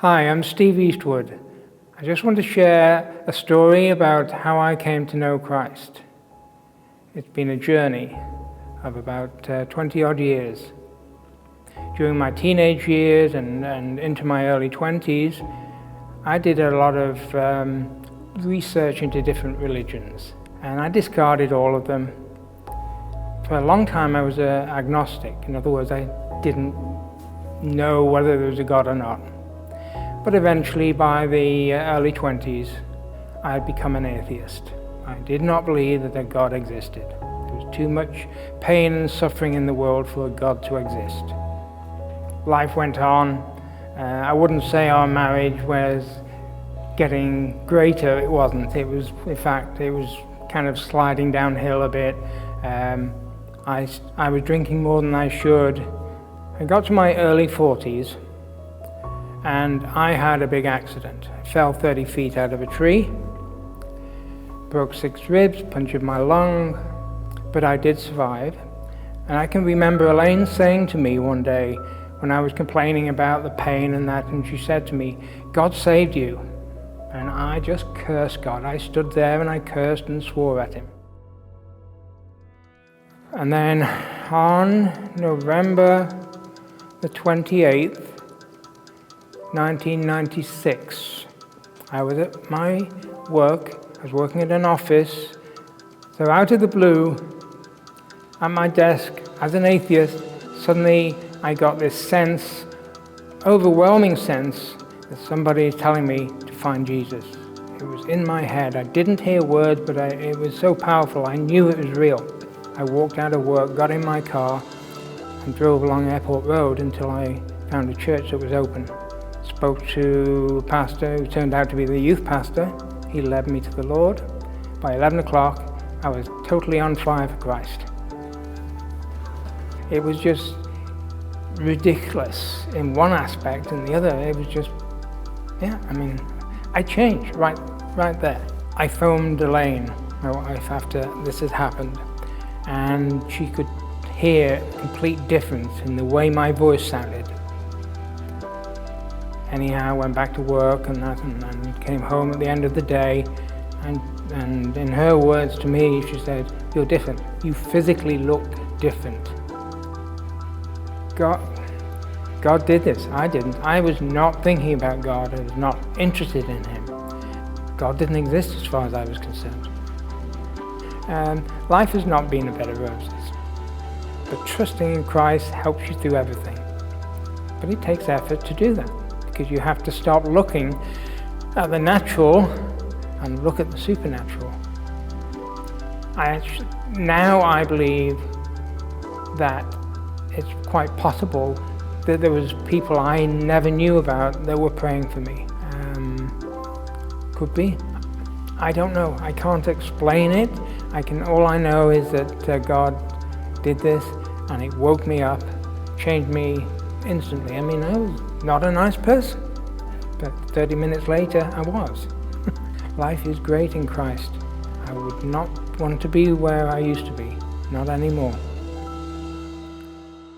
Hi, I'm Steve Eastwood. I just want to share a story about how I came to know Christ. It's been a journey of about 20 odd years. During my teenage years and into my early 20s, I did a lot of research into different religions, and I discarded all of them. For a long time I was agnostic. In other words, I didn't know whether there was a God or not. But eventually, by the early 20s, I had become an atheist. I did not believe that a God existed. There was too much pain and suffering in the world for a God to exist. Life went on. I wouldn't say our marriage was getting greater. It wasn't. It was, in fact, it was kind of sliding downhill a bit. I was drinking more than I should. I got to my early 40s. And I had a big accident. I fell 30 feet out of a tree, broke 6 ribs, punctured my lung, but I did survive. And I can remember Elaine saying to me one day when I was complaining about the pain and that, and she said to me, "God saved you." And I just cursed God. I stood there and I cursed and swore at him. And then on November the 28th, 1996, I was at my work. I was working at an office. So out of the blue, at my desk, as an atheist, suddenly I got this sense, overwhelming sense, that somebody is telling me to find Jesus. It was in my head. I didn't hear words, but it was so powerful. I knew it was real. I walked out of work, got in my car, and drove along Airport Road until I found a church that was open. Spoke to a pastor who turned out to be the youth pastor. He led me to the Lord. By 11 o'clock, I was totally on fire for Christ. It was just ridiculous in one aspect, and the other, it was just, I changed right there. I phoned Elaine, my wife, after this had happened, and she could hear a complete difference in the way my voice sounded. Anyhow, I went back to work and came home at the end of the day, and in her words to me, she said, "You're different. You physically look different." God did this. I didn't. I was not thinking about God. I was not interested in him. God didn't exist as far as I was concerned. Life has not been a bed of roses, but trusting in Christ helps you through everything. But it takes effort to do that, because you have to stop looking at the natural and look at the supernatural. Now I believe that it's quite possible that there was people I never knew about that were praying for me. Could be. I don't know. I can't explain it. All I know is that God did this, and it woke me up, changed me instantly. I was not a nice person, but 30 minutes later I was. Life is great in Christ. I would not want to be where I used to be, not anymore.